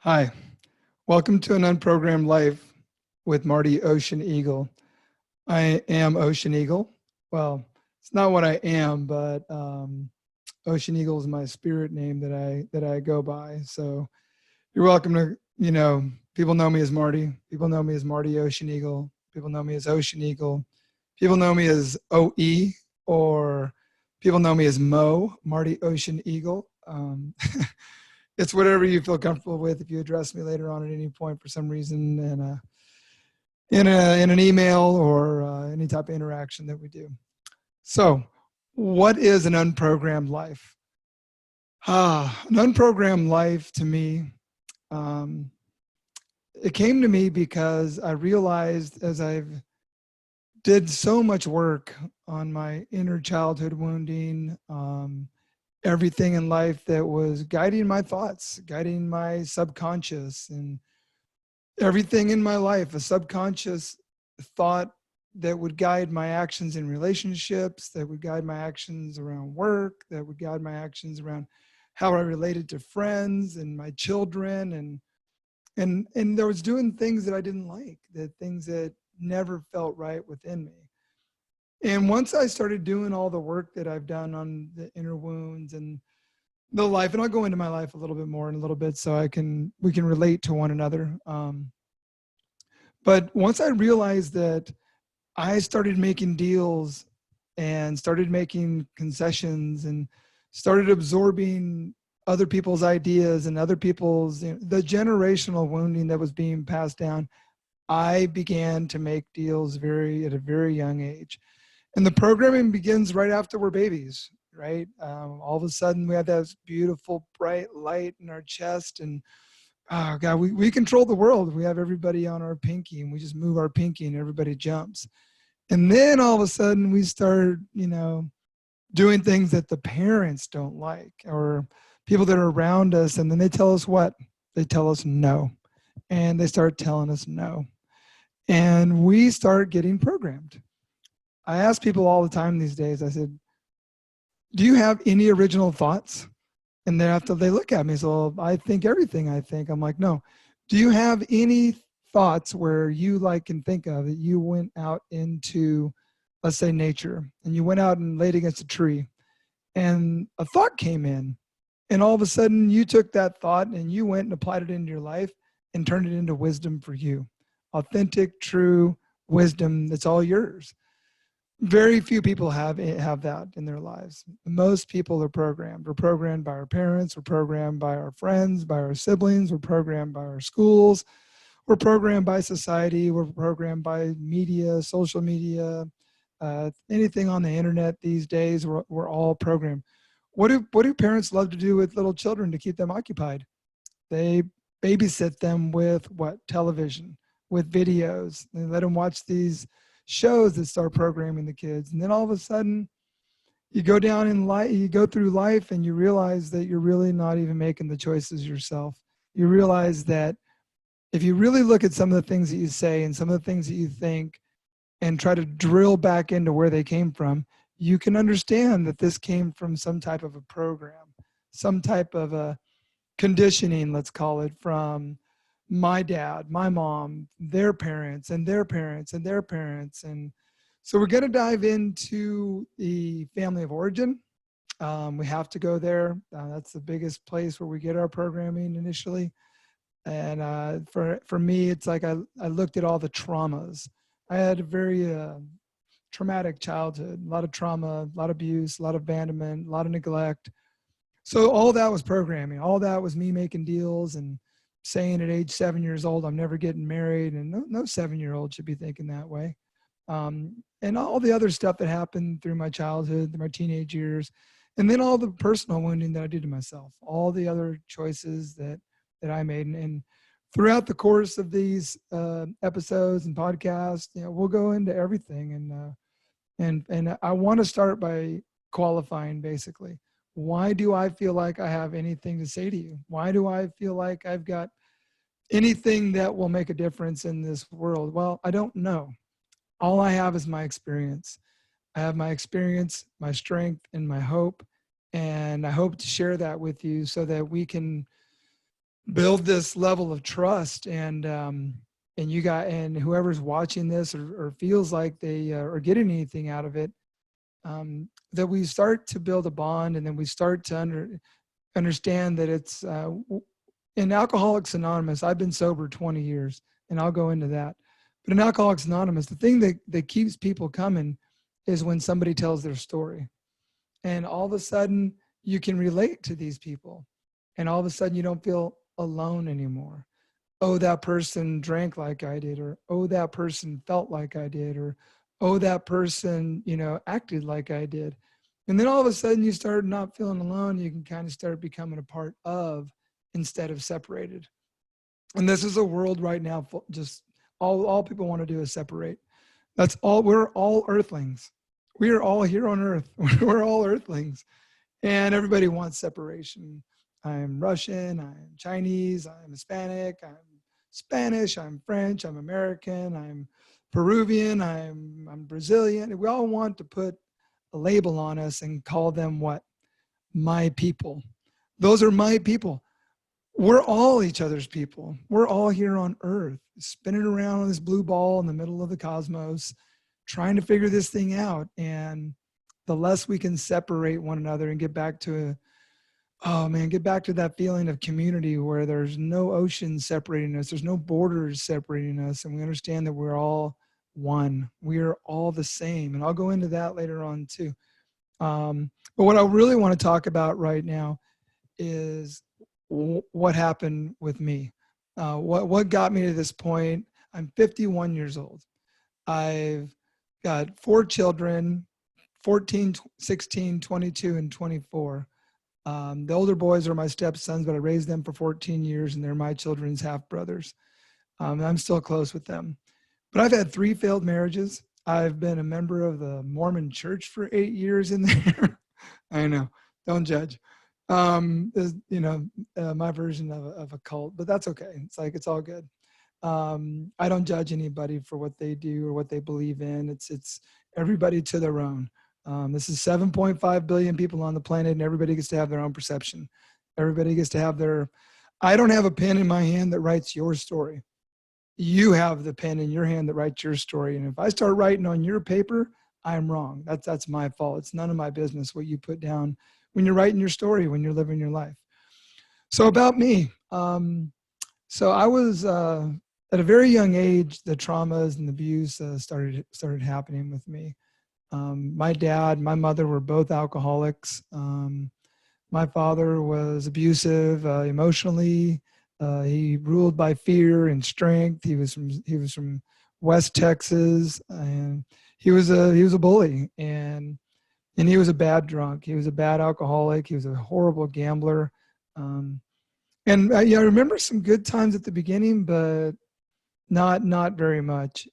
Hi, welcome to an unprogrammed life with Marty Ocean Eagle. I am Ocean Eagle. Well, it's not what I am, but Ocean Eagle is my spirit name that I go by. So you're welcome to, people know me as Marty. People know me as Marty Ocean Eagle. People know me as Ocean Eagle. People know me as OE, or people know me as Mo, Marty Ocean Eagle. It's whatever you feel comfortable with. If you address me later on at any point for some reason in an email or any type of interaction that we do. So, what is an unprogrammed life? An unprogrammed life to me, um, it came to me because I realized as I've did so much work on my inner childhood wounding, everything in life that was guiding my thoughts, guiding my subconscious, and everything in my life, a subconscious thought that would guide my actions in relationships, that would guide my actions around work, that would guide my actions around how I related to friends and my children, and there was doing things that I didn't like, that things that never felt right within me. And once I started doing all the work that I've done on the inner wounds and the life, and I'll go into my life a little bit more in a little bit so we can relate to one another. But once I realized that I started making deals and started making concessions and started absorbing other people's ideas and other people's, the generational wounding that was being passed down, I began to make deals at a very young age. And the programming begins right after we're babies, right? All of a sudden we have that beautiful bright light in our chest, and oh God, we control the world. We have everybody on our pinky, and we just move our pinky and everybody jumps. And then all of a sudden we start, doing things that the parents don't like, or people that are around us. And then they tell us what? They tell us no. And they start telling us no. And we start getting programmed. I ask people all the time these days, I said, do you have any original thoughts? And then after they look at me, so well, I think everything I think. I'm like, no. Do you have any thoughts where you can think of that you went out into, let's say, nature, and you went out and laid against a tree, and a thought came in, and all of a sudden you took that thought and you went and applied it into your life and turned it into wisdom for you, authentic, true wisdom that's all yours. Very few people have that in their lives. Most people are programmed. We're programmed by our parents. We're programmed by our friends, by our siblings. We're programmed by our schools. We're programmed by society. We're programmed by media, social media, anything on the internet these days. We're all programmed. What do parents love to do with little children to keep them occupied? They babysit them with what? Television, with videos. They let them watch these shows that start programming the kids. And then all of a sudden, you go down in life, you go through life, and you realize that you're really not even making the choices yourself. You realize that if you really look at some of the things that you say and some of the things that you think and try to drill back into where they came from, you can understand that this came from some type of a program, some type of a conditioning, let's call it, from my dad, my mom, their parents, and their parents, and their parents. And so we're going to dive into the family of origin. We have to go there. That's the biggest place where we get our programming initially. And for me, it's like I looked at all the traumas. I had a very traumatic childhood, a lot of trauma, a lot of abuse, a lot of abandonment, a lot of neglect. So all that was programming. All that was me making deals and saying at age 7 years old, I'm never getting married. And no 7-year-old should be thinking that way. And all the other stuff that happened through my childhood, through my teenage years, and then all the personal wounding that I did to myself, all the other choices that I made. And throughout the course of these episodes and podcasts, we'll go into everything. And I want to start by qualifying, basically. Why do I feel like I have anything to say to you? Why do I feel like I've got anything that will make a difference in this world? Well, I don't know. All I have is my experience. I have my experience, my strength, and my hope. And I hope to share that with you so that we can build this level of trust, and you got, and whoever's watching this or feels like they are getting anything out of it, that we start to build a bond, and then we start to understand that it's in Alcoholics Anonymous. I've been sober 20 years, and I'll go into that. But in Alcoholics Anonymous, the thing that keeps people coming is when somebody tells their story. And all of a sudden, you can relate to these people. And all of a sudden, you don't feel alone anymore. Oh, that person drank like I did, or oh, that person felt like I did, or oh, that person, acted like I did. And then all of a sudden you start not feeling alone. You can kind of start becoming a part of instead of separated. And this is a world right now, just all people want to do is separate. That's all. We're all earthlings. We are all here on earth. We're all earthlings. And everybody wants separation. I'm Russian, I'm Chinese, I'm Hispanic, I'm Spanish, I'm French, I'm American, I'm Peruvian, I'm Brazilian. We all want to put a label on us and call them what? My people. Those are my people. We're all each other's people. We're all here on earth, spinning around on this blue ball in the middle of the cosmos, trying to figure this thing out. And the less we can separate one another and get back to that feeling of community where there's no ocean separating us, there's no borders separating us, and we understand that we're all one. We are all the same. And I'll go into that later on too. But what I really want to talk about right now is what happened with me. What got me to this point. I'm 51 years old. I've got 4 children, 14, 16, 22, and 24. The older boys are my stepsons, but I raised them for 14 years, and they're my children's half brothers. I'm still close with them. But I've had 3 failed marriages. I've been a member of the Mormon Church for 8 years in there. I know, don't judge. My version of a cult, but that's okay. It's all good. I don't judge anybody for what they do or what they believe in. It's everybody to their own. This is 7.5 billion people on the planet, and everybody gets to have their own perception. Everybody gets to have I don't have a pen in my hand that writes your story. You have the pen in your hand that writes your story. And if I start writing on your paper, I'm wrong. That's my fault. It's none of my business what you put down when you're writing your story, when you're living your life. So about me. So I was, at a very young age, the traumas and the abuse started happening with me. My dad, my mother were both alcoholics. My father was abusive emotionally. He ruled by fear and strength. He was from West Texas, and he was a bully, and he was a bad drunk. He was a bad alcoholic. He was a horrible gambler. I remember some good times at the beginning, but not very much.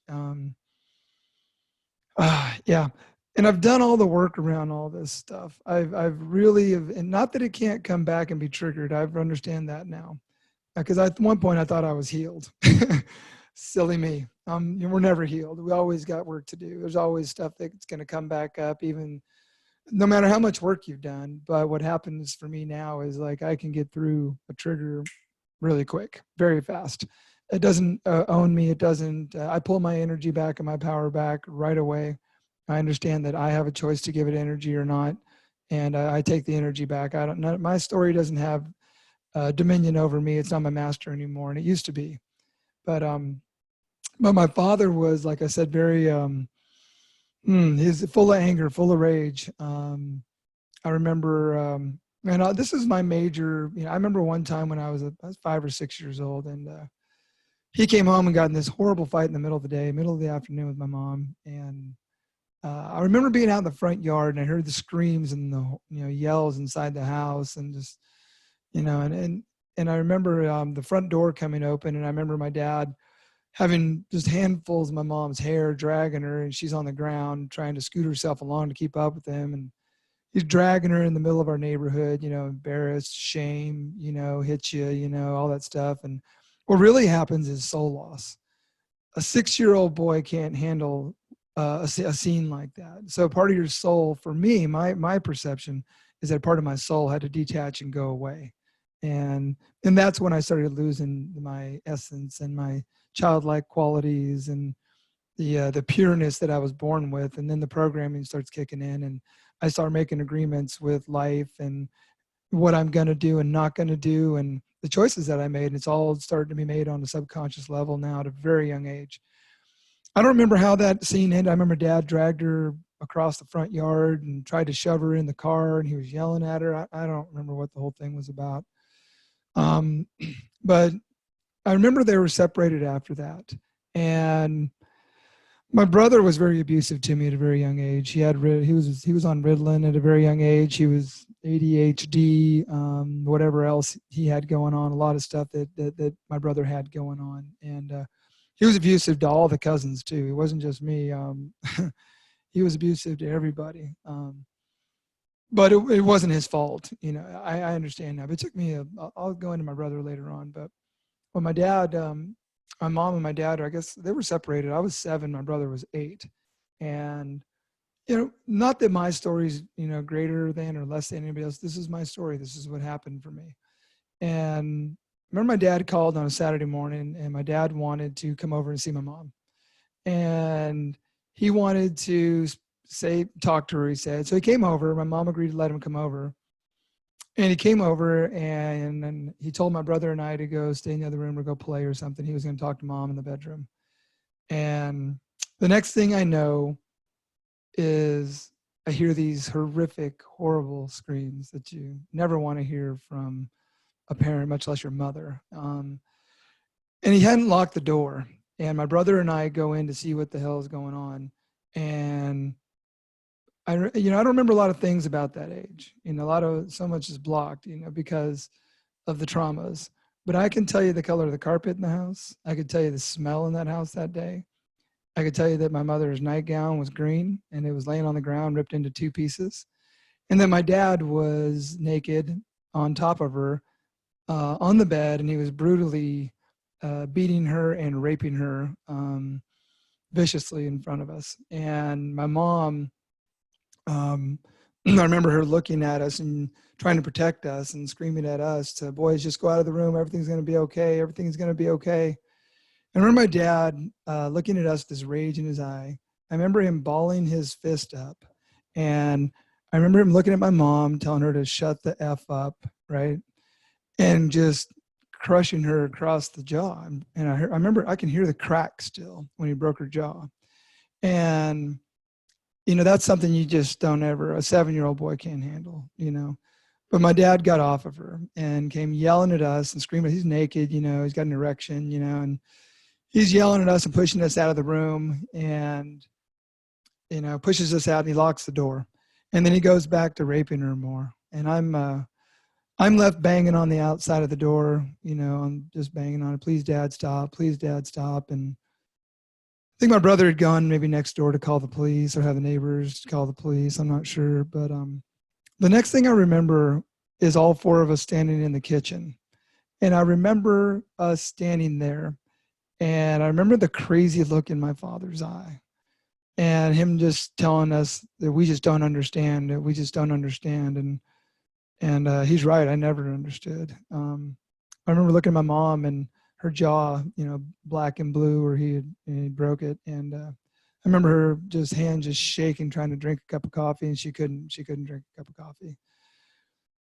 Yeah. And I've done all the work around all this stuff. I've really, and not that it can't come back and be triggered. I understand that now. Because at one point I thought I was healed. Silly me. We're never healed. We always got work to do. There's always stuff that's going to come back up, even no matter how much work you've done. But what happens for me now is like I can get through a trigger really quick, very fast. It doesn't own me. It doesn't. I pull my energy back and my power back right away. I understand that I have a choice to give it energy or not, and I take the energy back. My story doesn't have dominion over me. It's not my master anymore, and it used to be. But my father was, like I said, very he's full of anger, full of rage. I remember, this is my major. I remember one time when I was 5 or 6 years old, and he came home and got in this horrible fight in the middle of the day, middle of the afternoon with my mom, and I remember being out in the front yard, and I heard the screams and the yells inside the house, and just and I remember the front door coming open, and I remember my dad having just handfuls of my mom's hair, dragging her, and she's on the ground trying to scoot herself along to keep up with him, and he's dragging her in the middle of our neighborhood, embarrassed, shame, hit you, all that stuff. And what really happens is soul loss. A 6-year-old boy can't handle a scene like that. So part of your soul, for me, my perception is that part of my soul had to detach and go away. And that's when I started losing my essence and my childlike qualities and the pureness that I was born with. And then the programming starts kicking in, and I start making agreements with life and what I'm going to do and not going to do, and the choices that I made. And it's all starting to be made on a subconscious level now at a very young age. I don't remember how that scene ended. I remember Dad dragged her across the front yard and tried to shove her in the car, and he was yelling at her. I don't remember what the whole thing was about. Um, but I remember they were separated after that. And my brother was very abusive to me at a very young age. He was on Ritalin at a very young age. He was ADHD, whatever else he had going on, a lot of stuff that my brother had going on. And he was abusive to all the cousins too. It wasn't just me. He was abusive to everybody. But it wasn't his fault. You know, I understand now. But it took me I'll go into my brother later on. But when my dad, my mom and my dad, I guess they were separated. I was 7, my brother was 8. And, you know, not that my story's, you know, greater than or less than anybody else. This is my story. This is what happened for me. And I remember my dad called on a Saturday morning, and my dad wanted to come over and see my mom. And he wanted to talk to her, he said. So he came over. My mom agreed to let him come over. And he came over, and he told my brother and I to go stay in the other room or go play or something. He was going to talk to Mom in the bedroom. And the next thing I know is I hear these horrific, horrible screams that you never want to hear from a parent, much less your mother. And he hadn't locked the door. And my brother and I go in to see what the hell is going on. And I don't remember a lot of things about that age. You know, so much is blocked, you know, because of the traumas. But I can tell you the color of the carpet in the house. I could tell you the smell in that house that day. I could tell you that my mother's nightgown was green and it was laying on the ground, ripped into 2 pieces. And then my dad was naked on top of her on the bed, and he was brutally beating her and raping her viciously in front of us. And my mom, I remember her looking at us and trying to protect us and screaming at us to, boys, just go out of the room. Everything's going to be okay. Everything's going to be okay. I remember my dad looking at us with this rage in his eye. I remember him balling his fist up. And I remember him looking at my mom, telling her to shut the F up, right? And just crushing her across the jaw. And I remember I can hear the crack still when he broke her jaw. And you know, that's something you just don't ever, a 7-year-old boy can't handle, you know. But my dad got off of her and came yelling at us and screaming. He's naked, you know, he's got an erection, you know, and he's yelling at us and pushing us out of the room and, you know, pushes us out and he locks the door. And then he goes back to raping her more. And I'm left banging on the outside of the door, you know, I'm just banging on it. Please, Dad, stop. Please, Dad, stop. And I think my brother had gone maybe next door to call the police or have the neighbors call the police. I'm not sure. But the next thing I remember is all 4 of us standing in the kitchen. And I remember us standing there. And I remember the crazy look in my father's eye. And him just telling us that we just don't understand. That we just don't understand. And he's right. I never understood. I remember looking at my mom and her jaw, you know, black and blue, where he broke it. And I remember her hand just shaking, trying to drink a cup of coffee, and she couldn't drink a cup of coffee.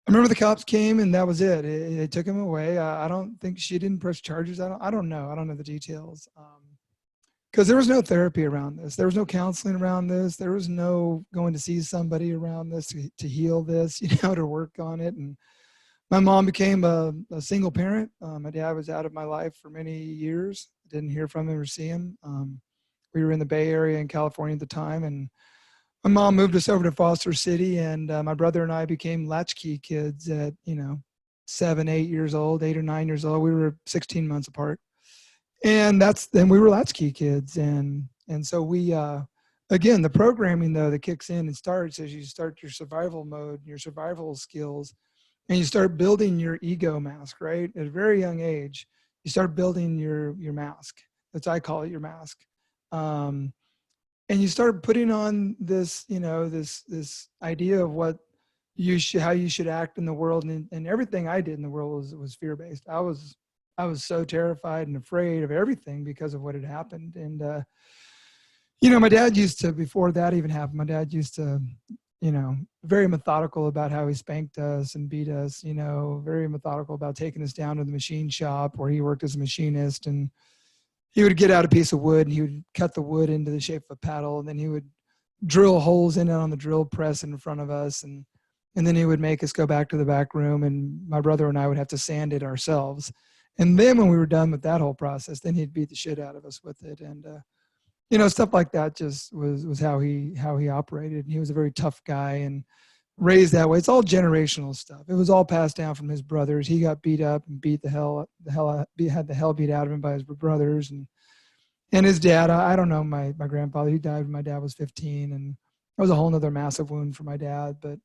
I remember the cops came, and that was it. They took him away. I don't think she didn't press charges. I don't know. I don't know the details. Because there was no therapy around this. There was no counseling around this. There was no going to see somebody around this to heal this, you know, to work on it. And my mom became a single parent. My dad was out of my life for many years. Didn't hear from him or see him. We were in the Bay Area in California at the time, and my mom moved us over to Foster City, and my brother and I became latchkey kids at, you know, 7, 8 years old, 8 or 9 years old. We were 16 months apart. And then we were latchkey kids. And so we, again, the programming though that kicks in and starts as you start your survival mode, your survival skills, and you start building your ego mask, right? At a very young age, you start building your mask. That's, I call it your mask. And you start putting on this, you know, this idea of what how you should act in the world, and everything I did in the world was fear based. I was so terrified and afraid of everything because of what had happened. And my dad used to, before that even happened, my dad used to, very methodical about how he spanked us and beat us. Very methodical about taking us down to the machine shop where he worked as a machinist, and he would get out a piece of wood and he would cut the wood into the shape of a paddle, and then he would drill holes in it on the drill press in front of us, and then he would make us go back to the back room, and my brother and I would have to sand it ourselves. And then when we were done with that whole process, then he'd beat the shit out of us with it. And stuff like that just was how he operated. And he was a very tough guy and raised that way. It's all generational stuff. It was all passed down from his brothers. He got beat up and had the hell beat out of him by his brothers, and his dad. I don't know my grandfather. He died when my dad was 15, and that was a whole nother massive wound for my dad. But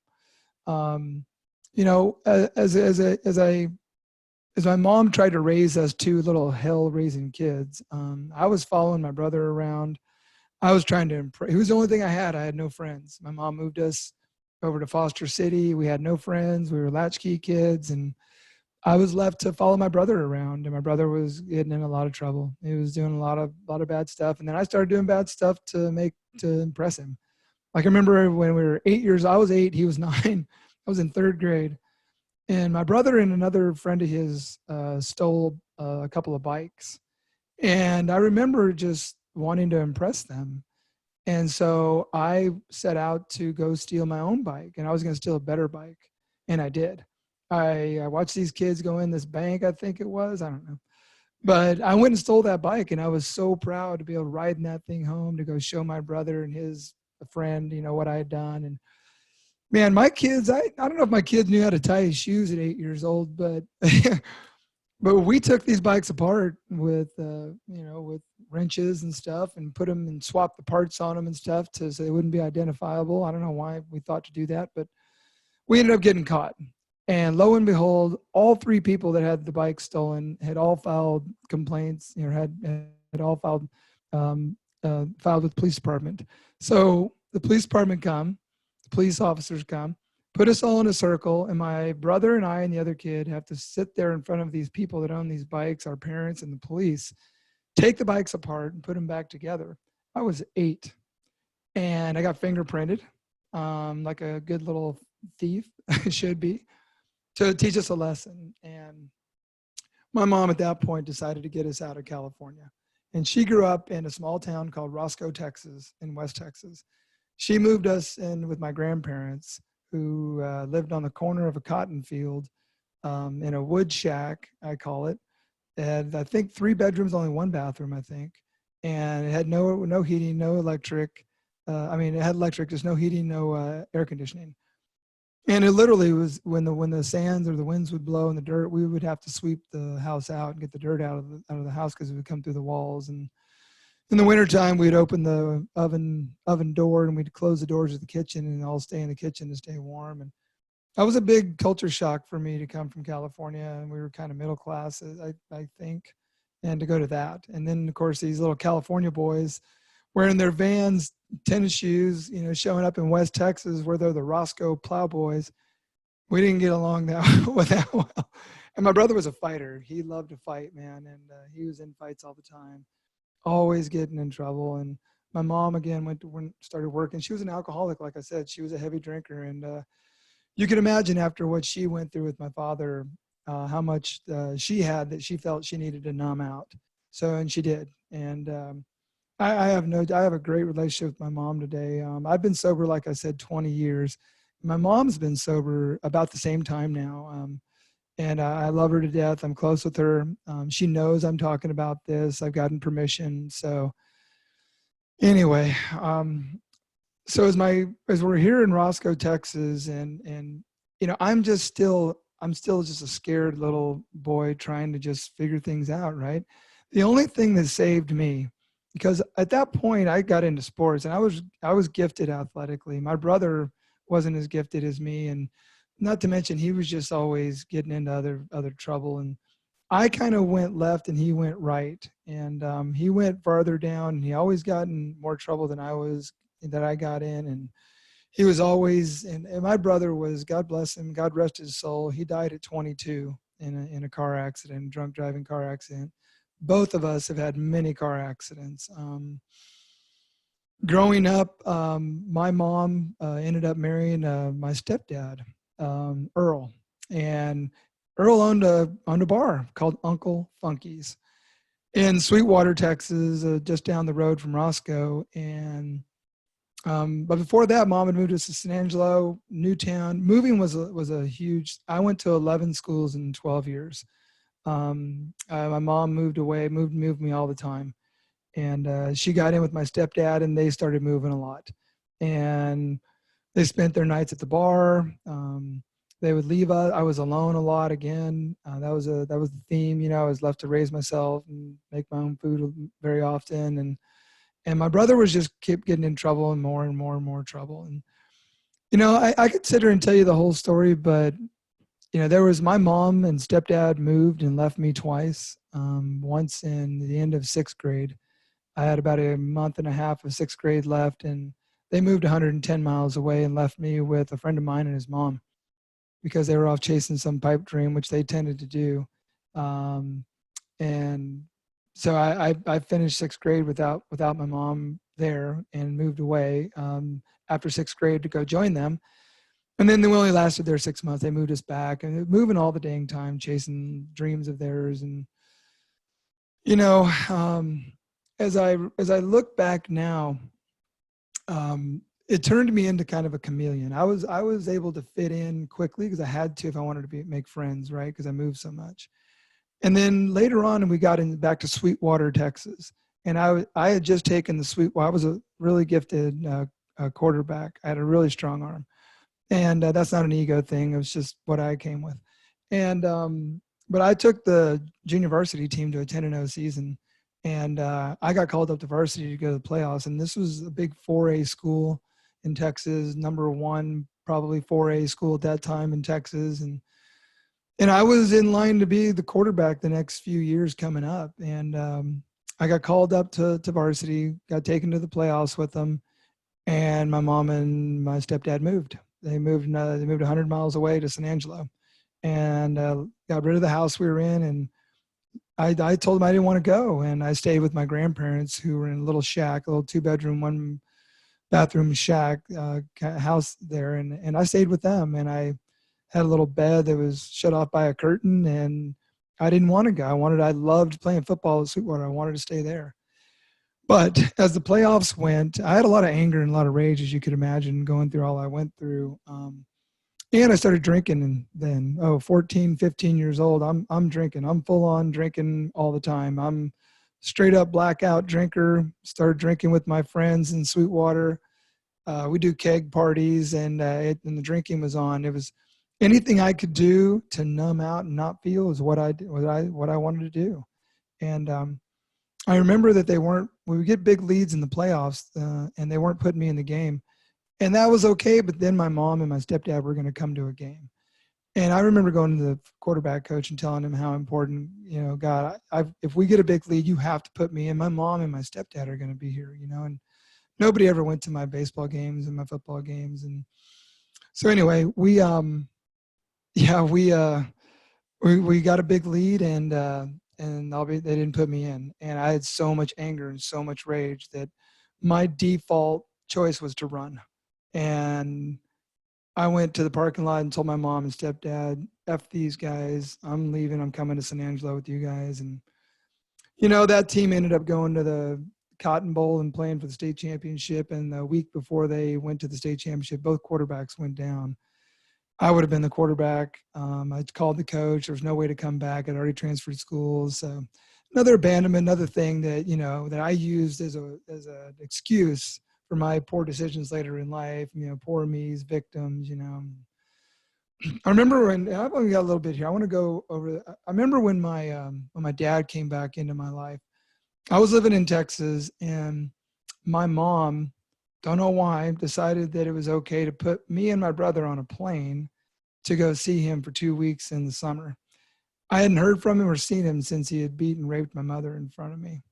as my mom tried to raise us two little hell-raising kids, I was following my brother around. I was trying to impress. He was the only thing I had. I had no friends. My mom moved us over to Foster City. We had no friends. We were latchkey kids, and I was left to follow my brother around. And my brother was getting in a lot of trouble. He was doing a lot of bad stuff, and then I started doing bad stuff to impress him. Like I remember when we were 8 years. I was 8. He was 9. I was in 3rd grade. And my brother and another friend of his stole a couple of bikes. And I remember just wanting to impress them. And so I set out to go steal my own bike. And I was going to steal a better bike. And I did. I watched these kids go in this bank, I think it was. I don't know. But I went and stole that bike. And I was so proud to be able to ride in that thing home to go show my brother and his friend, what I had done. And man, my kids, I don't know if my kids knew how to tie his shoes at 8 years old, but but we took these bikes apart with with wrenches and stuff, and put them and swapped the parts on them and stuff so they wouldn't be identifiable. I don't know why we thought to do that, but we ended up getting caught. And lo and behold, all 3 people that had the bike stolen had all filed complaints, had all filed with the police department. So the police department police officers come, put us all in a circle, and my brother and I and the other kid have to sit there in front of these people that own these bikes, our parents and the police, take the bikes apart and put them back together. I was 8, and I got fingerprinted, like a good little thief should be, to teach us a lesson. And my mom at that point decided to get us out of California. And she grew up in a small town called Roscoe, Texas, in West Texas. She moved us in with my grandparents, who lived on the corner of a cotton field, in a wood shack, I call it. It had, I think, 3 bedrooms, only 1 bathroom, I think. And it had no heating, no electric. It had electric, just no heating, no air conditioning. And it literally was when the sands or the winds would blow in the dirt, we would have to sweep the house out and get the dirt out of the house because it would come through the walls. And in the wintertime, we'd open the oven door and we'd close the doors of the kitchen and all stay in the kitchen to stay warm. And that was a big culture shock for me to come from California, and we were kind of middle class, I think, and to go to that. And then, of course, these little California boys wearing their Vans, tennis shoes, showing up in West Texas where they're the Roscoe Plowboys. We didn't get along with that well. And my brother was a fighter. He loved to fight, man, and he was in fights all the time, always getting in trouble. And my mom, again, started working. She was an alcoholic, like I said. She was a heavy drinker. And you can imagine after what she went through with my father, how much she had that she felt she needed to numb out. So, and she did. And I have a great relationship with my mom today. I've been sober, like I said, 20 years. My mom's been sober about the same time now. And I love her to death. I'm close with her. She knows I'm talking about this. I've gotten permission. So anyway, so as we're here in Roscoe, Texas, and I'm still just a scared little boy trying to just figure things out, right? The only thing that saved me, because at that point I got into sports and I was gifted athletically. My brother wasn't as gifted as me, and not to mention he was just always getting into other trouble. And I kind of went left and he went right, and he went farther down, and he always got in more trouble than I got in. And he was always, and my brother was, God bless him, God rest his soul. He died at 22 in a car accident, drunk driving car accident. Both of us have had many car accidents. Growing up, my mom ended up marrying my stepdad, Earl, and Earl owned a bar called Uncle Funky's in Sweetwater, Texas, just down the road from Roscoe. And but before that, mom had moved us to San Angelo, Newtown. Moving was a huge. I went to 11 schools in 12 years. My mom moved away, moved me all the time, and she got in with my stepdad, and they started moving a lot. And they spent their nights at the bar. They would leave us. I was alone a lot again. That was the theme. You know, I was left to raise myself and make my own food very often, and my brother was just kept getting in trouble and more and more and more trouble. And you know, I could sit here and tell you the whole story, but you know, there was my mom and stepdad moved and left me twice. Once in the end of sixth grade. I had about a month and a half of sixth grade left, and they moved 110 miles away and left me with a friend of mine and his mom because they were off chasing some pipe dream, which they tended to do. And so I finished sixth grade without my mom there and moved away after sixth grade to go join them. And then we only lasted there 6 months. They moved us back and moving all the dang time, chasing dreams of theirs. And, you know, as I look back now, it turned me into kind of a chameleon. I was able to fit in quickly because I had to if I wanted to make friends, right? Because I moved so much. And then later on, and we got back to Sweetwater, Texas, and I had just taken the Sweetwater. I was a really gifted quarterback. I had a really strong arm, and that's not an ego thing. It was just what I came with. And but I took the junior varsity team to a 10-0 season, and I got called up to varsity to go to the playoffs. And this was a big 4A school in Texas, number one probably 4A school at that time in Texas, and I was in line to be the quarterback the next few years coming up. And I got called up to varsity, got taken to the playoffs with them, and my mom and my stepdad moved. They moved 100 miles away to San Angelo, and got rid of the house we were in. And I told them I didn't want to go, and I stayed with my grandparents who were in a little shack, a little 2-bedroom, 1-bathroom shack house there, and I stayed with them. And I had a little bed that was shut off by a curtain, and I didn't want to go. I loved playing football at Sweetwater. I wanted to stay there. But as the playoffs went, I had a lot of anger and a lot of rage, as you could imagine, going through all I went through. And I started drinking, and then 14, 15 years old, I'm drinking. I'm full on drinking all the time. I'm straight up blackout drinker. Started drinking with my friends in Sweetwater. We do keg parties, and the drinking was on. It was anything I could do to numb out and not feel is what I wanted to do. And I remember that we would get big leads in the playoffs, and they weren't putting me in the game, and that was okay. But then my mom and my stepdad were going to come to a game, and I remember going to the quarterback coach and telling him how important, you know, God, if we get a big lead, you have to put me in. My mom and my stepdad are going to be here, you know. And nobody ever went to my baseball games and my football games, and so anyway, we got a big lead, and they didn't put me in, and I had so much anger and so much rage that my default choice was to run. And I went to the parking lot and told my mom and stepdad, "F these guys, I'm leaving. I'm coming to San Angelo with you guys." And you know, that team ended up going to the Cotton Bowl and playing for the state championship. And the week before they went to the state championship, both quarterbacks went down. I would have been the quarterback. I called the coach. There was no way to come back. I'd already transferred schools. So another abandonment, another thing that, you know, that I used as an excuse for my poor decisions later in life, you know, poor me's, victims, you know. I remember and I've only got a little bit here. I want to go over. I remember when my dad came back into my life. I was living in Texas, and my mom, don't know why, decided that it was okay to put me and my brother on a plane to go see him for 2 weeks in the summer. I hadn't heard from him or seen him since he had beaten and raped my mother in front of me.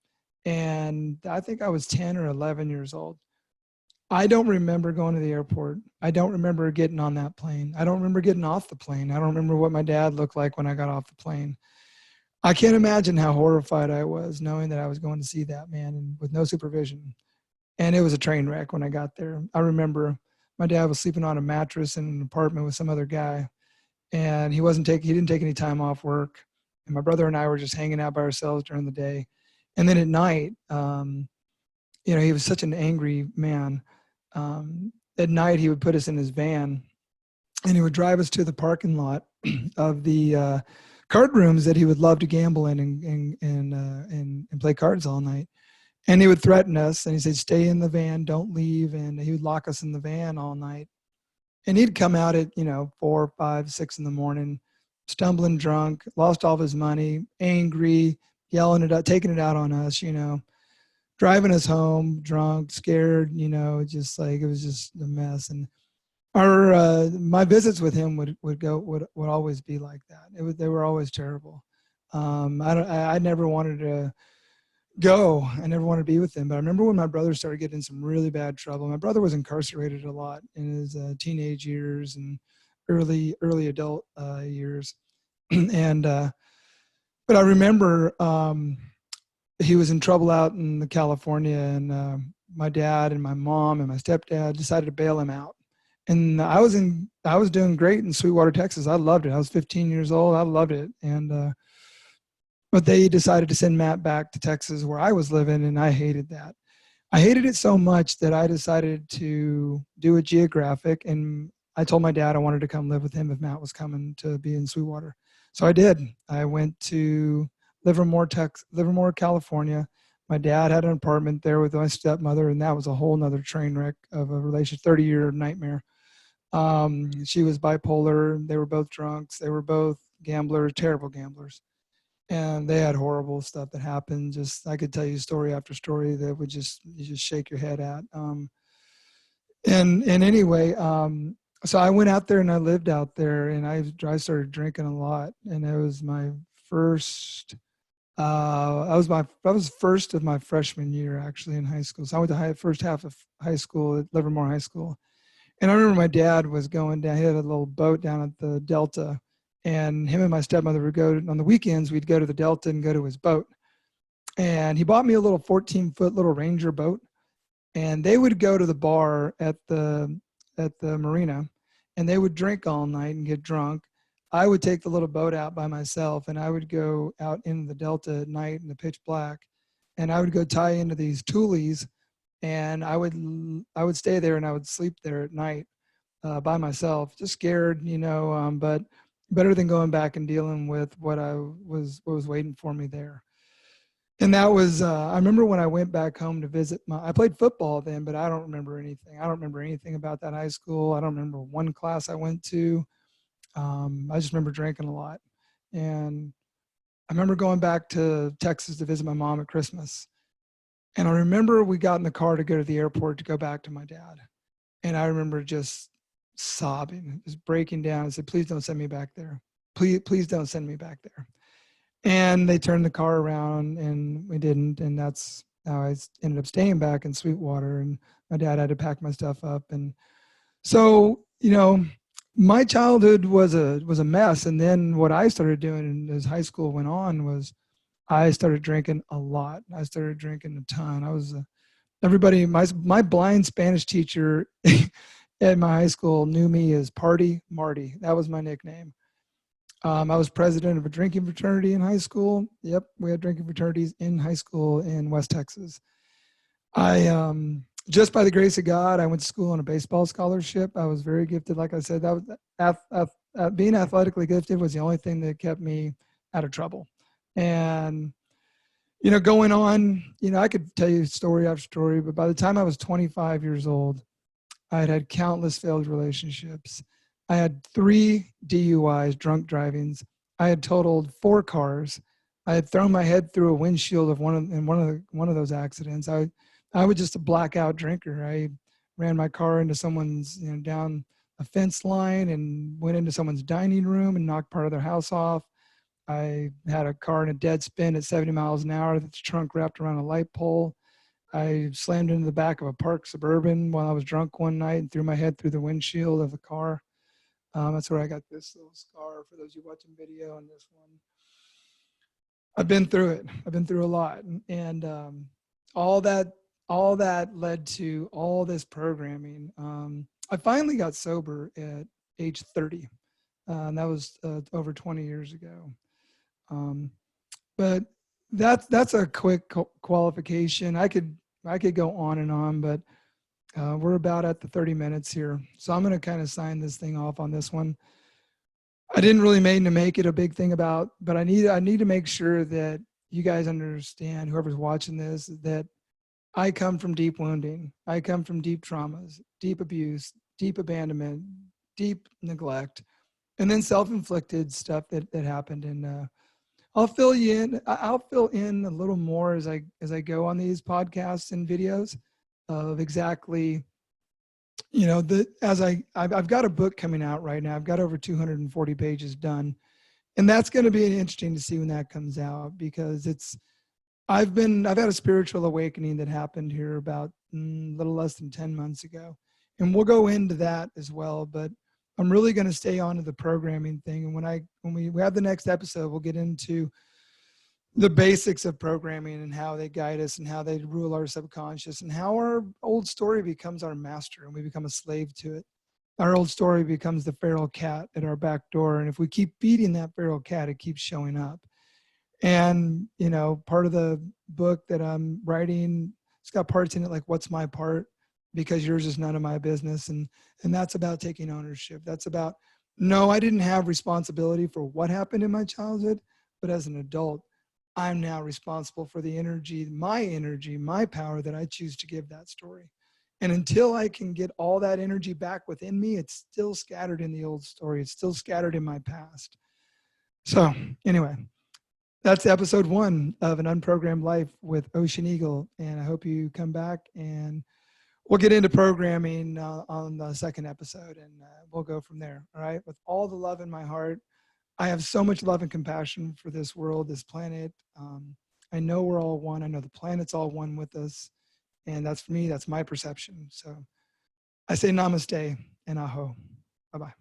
And I think I was 10 or 11 years old. I don't remember going to the airport. I don't remember getting on that plane. I don't remember getting off the plane. I don't remember what my dad looked like when I got off the plane. I can't imagine how horrified I was knowing that I was going to see that man and with no supervision. And it was a train wreck when I got there. I remember my dad was sleeping on a mattress in an apartment with some other guy, and he didn't take any time off work. And my brother and I were just hanging out by ourselves during the day. And then at night, he was such an angry man. At night, he would put us in his van and he would drive us to the parking lot of the card rooms that he would love to gamble in and play cards all night. And he would threaten us and he said, "Stay in the van, don't leave." And he would lock us in the van all night. And he'd come out at 4, 5, 6 in the morning, stumbling drunk, lost all of his money, angry, yelling it out, taking it out on us, driving us home drunk, scared, just like it was just a mess. And our my visits with him would always be like that. They were always terrible. I never wanted to go. I never wanted to be with him. But I remember when my brother started getting in some really bad trouble. My brother was incarcerated a lot in his teenage years and early adult years. and but I remember he was in trouble out in California, and my dad and my mom and my stepdad decided to bail him out. And I was doing great in Sweetwater, Texas. I loved it. I was 15 years old. I loved it. And but they decided to send Matt back to Texas where I was living, and I hated that. I hated it so much that I decided to do a geographic, and I told my dad I wanted to come live with him if Matt was coming to be in Sweetwater. So I did. I went to Livermore, California. My dad had an apartment there with my stepmother, and that was a whole nother train wreck of a relation, 30-year nightmare. She was bipolar. They were both drunks. They were both gamblers, terrible gamblers. And they had horrible stuff that happened. Just I could tell you story after story that would you just shake your head at. And anyway, so I went out there and I lived out there, and I started drinking a lot, and it was my first. I was first of my freshman year actually in high school. So I went to first half of high school at Livermore High School, and I remember my dad was going down. He had a little boat down at the Delta, and him and my stepmother would go on the weekends. We'd go to the Delta and go to his boat. And he bought me a little 14-foot little Ranger boat, and they would go to the bar at the marina, and they would drink all night and get drunk. I would take the little boat out by myself, and I would go out in the Delta at night in the pitch black, and I would go tie into these tules, and I would stay there and I would sleep there at night by myself, just scared, but better than going back and dealing with what was waiting for me there. And that was, I remember when I went back home to visit I played football then, but I don't remember anything. I don't remember anything about that high school. I don't remember one class I went to. I just remember drinking a lot. And I remember going back to Texas to visit my mom at Christmas. And I remember we got in the car to go to the airport to go back to my dad. And I remember just sobbing, just breaking down. I said, "Please don't send me back there. Please don't send me back there." And they turned the car around and we didn't. And that's how I ended up staying back in Sweetwater. And my dad had to pack my stuff up. And so, my childhood was a mess. And then what I started doing as high school went on was I started drinking a lot. I started drinking a ton. I was everybody. My blind Spanish teacher at my high school knew me as Party Marty. That was my nickname. I was president of a drinking fraternity in high school. Yep, we had drinking fraternities in high school in West Texas. I just by the grace of God, I went to school on a baseball scholarship. I was very gifted. Like I said, that was being athletically gifted was the only thing that kept me out of trouble. And going on, I could tell you story after story, but by the time I was 25 years old, I had had countless failed relationships. I had 3 DUIs, drunk drivings. I had totaled 4 cars. I had thrown my head through a windshield of one of those accidents. I was just a blackout drinker. I ran my car into someone's, down a fence line and went into someone's dining room and knocked part of their house off. I had a car in a dead spin at 70 miles an hour. The trunk wrapped around a light pole. I slammed into the back of a parked Suburban while I was drunk one night and threw my head through the windshield of the car. That's where I got this little scar for those of you watching video on this one. I've been through it. I've been through a lot, and all that all that led to all this programming. I finally got sober at age 30. And that was over 20 years ago. Um, but that's a quick qualification. I could go on, but we're about at the 30 minutes here, so I'm going to kind of sign this thing off on this one. I didn't really mean to make it a big thing about, but I need to make sure that you guys understand, whoever's watching this, that I come from deep wounding. I come from deep traumas, deep abuse, deep abandonment, deep neglect, and then self-inflicted stuff that happened. And I'll fill you in. I'll fill in a little more as I go on these podcasts and videos of exactly, I've got a book coming out right now. I've got over 240 pages done, and that's going to be interesting to see when that comes out, because I've had a spiritual awakening that happened here about a little less than 10 months ago, and we'll go into that as well. But I'm really going to stay on to the programming thing, and when we have the next episode, we'll get into the basics of programming and how they guide us and how they rule our subconscious and how our old story becomes our master and we become a slave to it. Our old story becomes the feral cat at our back door, and if we keep feeding that feral cat, it keeps showing up. And part of the book that I'm writing, it's got parts in it like what's my part, because yours is none of my business. And that's about taking ownership. That's about, no, I didn't have responsibility for what happened in my childhood, but as an adult, I'm now responsible for the energy, my power that I choose to give that story. And until I can get all that energy back within me, it's still scattered in the old story. It's still scattered in my past. So anyway, that's episode 1 of An Unprogrammed Life with Ocean Eagle. And I hope you come back, and we'll get into programming on the second episode, and we'll go from there. All right. With all the love in my heart, I have so much love and compassion for this world, this planet. I know we're all one. I know the planet's all one with us. And that's, for me, that's my perception. So I say namaste and aho. Bye-bye.